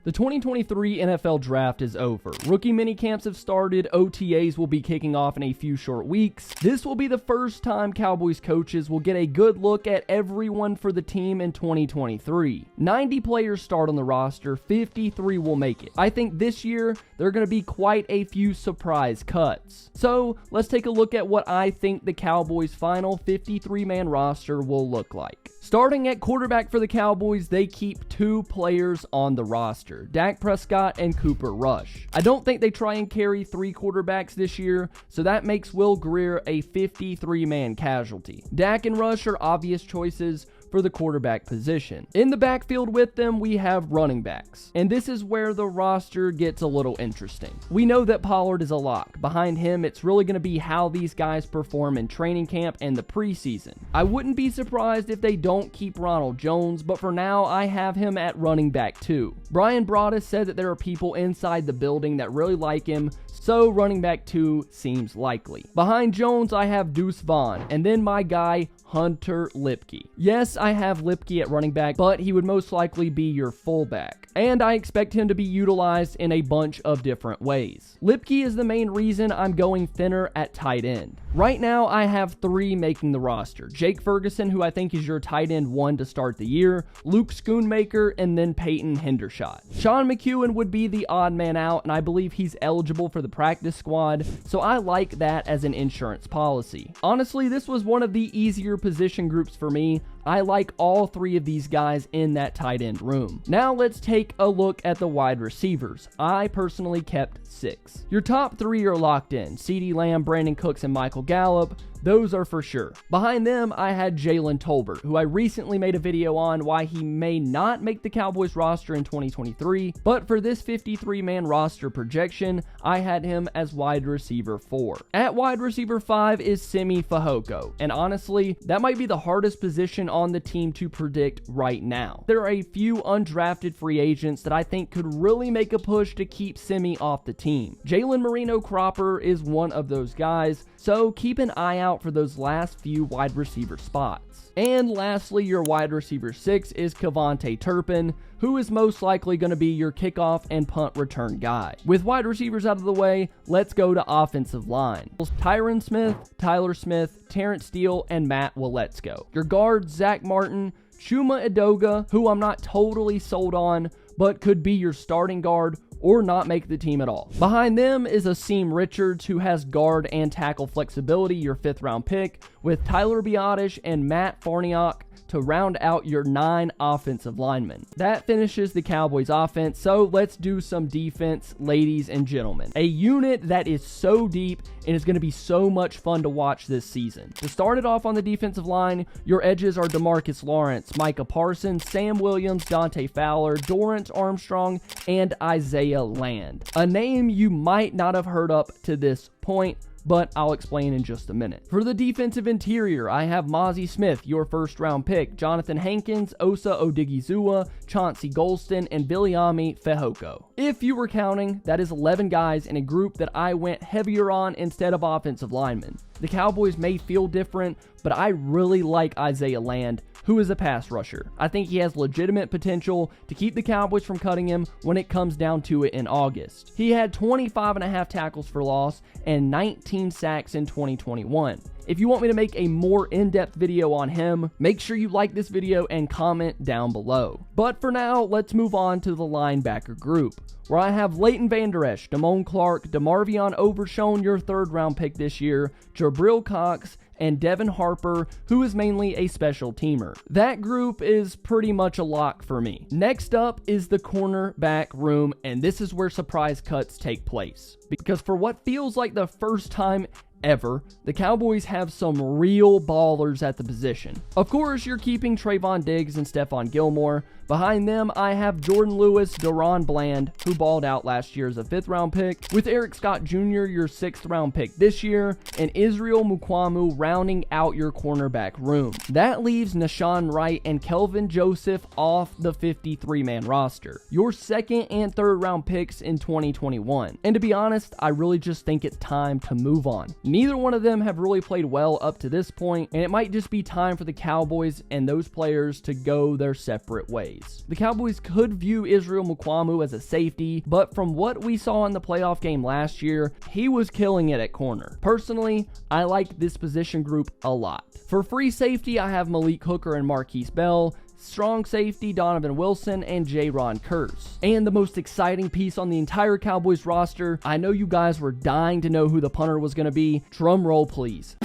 The 2023 NFL Draft is over. Rookie minicamps have started, OTAs will be kicking off in a few short weeks. This will be the first time Cowboys coaches will get a good look at everyone for the team in 2023. 90 players start on the roster, 53 will make it. I think this year, there are going to be quite a few surprise cuts. So, let's take a look at what I think the Cowboys' final 53-man roster will look like. Starting at quarterback for the Cowboys, they keep 2 players on the roster, Dak Prescott and Cooper Rush. I don't think they try and carry 3 quarterbacks this year, so that makes Will Grier a 53-man casualty. Dak and Rush are obvious choices for the quarterback position. In the backfield with them, we have running backs, and this is where the roster gets a little interesting. We know that Pollard is a lock. Behind him, it's really going to be how these guys perform in training camp and the preseason. I wouldn't be surprised if they don't keep Ronald Jones, but for now, I have him at running back 2. Brian Broaddus said that there are people inside the building that really like him, so running back 2 seems likely. Behind Jones, I have Deuce Vaughn, and then my guy, Hunter Lipke. Yes, I have Lipke at running back, but he would most likely be your fullback, and I expect him to be utilized in a bunch of different ways. Lipke is the main reason I'm going thinner at tight end. Right now, I have 3 making the roster. Jake Ferguson, who I think is your tight end 1 to start the year, Luke Schoonmaker, and then Peyton Hendershot. Sean McEwen would be the odd man out, and I believe he's eligible for the practice squad, so I like that as an insurance policy. Honestly, this was one of the easier position groups for me. I like all 3 of these guys in that tight end room. Now let's take a look at the wide receivers. I personally kept 6. Your top 3 are locked in: Ceedee Lamb, Brandin Cooks, and Michael Gallup. Those are for sure. Behind them, I had Jalen Tolbert, who I recently made a video on why he may not make the Cowboys roster in 2023, but for this 53-man roster projection, I had him as wide receiver 4. At wide receiver 5 is Simi Fehoko, and honestly, that might be the hardest position on the team to predict right now. There are a few undrafted free agents that I think could really make a push to keep Simi off the team. Jalen Moreno-Cropper is one of those guys, so keep an eye out for those last few wide receiver spots. And lastly, your wide receiver 6 is Kevontae Turpin, who is most likely going to be your kickoff and punt return guy. With wide receivers out of the way, let's go to offensive line. Tyron Smith, Tyler Smith, Terrence Steele, and Matt Waletzko. Your guards, Zach Martin, Chuma Edoga, who I'm not totally sold on, but could be your starting guard or not make the team at all. Behind them is Asim Richards, who has guard and tackle flexibility, your 5th round pick, with Tyler Biadasz and Matt Farniok to round out your 9 offensive linemen. That finishes the Cowboys offense, so let's do some defense, ladies and gentlemen. A unit that is so deep and is going to be so much fun to watch this season. To start it off on the defensive line, your edges are DeMarcus Lawrence, Micah Parsons, Sam Williams, Dante Fowler, Dorrance Armstrong, and Isaiah Land. A name you might not have heard up to this point, but I'll explain in just a minute. For the defensive interior, I have Mozzie Smith, your 1st round pick, Jonathan Hankins, Osa Odigizua, Chauncey Golston, and Viliami Fehoko. If you were counting, that is 11 guys in a group that I went heavier on instead of offensive linemen. The Cowboys may feel different, but I really like Isaiah Land, who is a pass rusher. I think he has legitimate potential to keep the Cowboys from cutting him when it comes down to it in August. He had 25.5 tackles for loss and 19 sacks in 2021. If you want me to make a more in-depth video on him, make sure you like this video and comment down below. But for now, let's move on to the linebacker group, where I have Leighton Vander Esch, Damone Clark, DeMarvion Overshown, your 3rd round pick this year, Jabril Cox, and Devin Harper, who is mainly a special teamer. That group is pretty much a lock for me. Next up is the cornerback room, and this is where surprise cuts take place. Because for what feels like the first time ever, the Cowboys have some real ballers at the position. Of course, you're keeping Trayvon Diggs and Stephon Gilmore. Behind them, I have Jordan Lewis, Deron Bland, who balled out last year as a 5th round pick, with Eric Scott Jr., your 6th round pick this year, and Israel Mukwamu rounding out your cornerback room. That leaves Nashawn Wright and Kelvin Joseph off the 53-man roster, your 2nd and 3rd round picks in 2021. And to be honest, I really just think it's time to move on. Neither one of them have really played well up to this point, and it might just be time for the Cowboys and those players to go their separate ways. The Cowboys could view Israel Mukuamu as a safety, but from what we saw in the playoff game last year, he was killing it at corner. Personally, I like this position group a lot. For free safety, I have Malik Hooker and Marquise Bell. Strong safety, Donovan Wilson and Jaron Kearse. And the most exciting piece on the entire Cowboys roster, I know you guys were dying to know who the punter was going to be. Drum roll, please.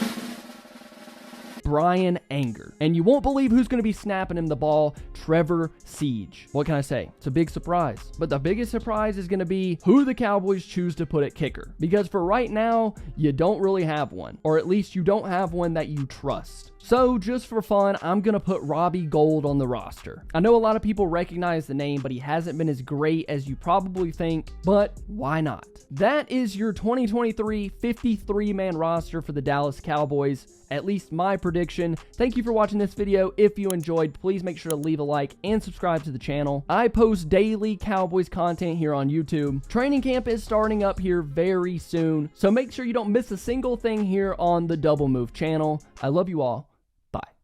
Brian Anger. And you won't believe who's going to be snapping him the ball, Trevor Siege. What can I say? It's a big surprise. But the biggest surprise is going to be who the Cowboys choose to put at kicker. Because for right now, you don't really have one. Or at least you don't have one that you trust. So just for fun, I'm going to put Robbie Gould on the roster. I know a lot of people recognize the name, but he hasn't been as great as you probably think, but why not? That is your 2023 53-man roster for the Dallas Cowboys, at least my prediction. Thank you for watching this video. If you enjoyed, please make sure to leave a like and subscribe to the channel. I post daily Cowboys content here on YouTube. Training camp is starting up here very soon, so make sure you don't miss a single thing here on the Double Move channel. I love you all.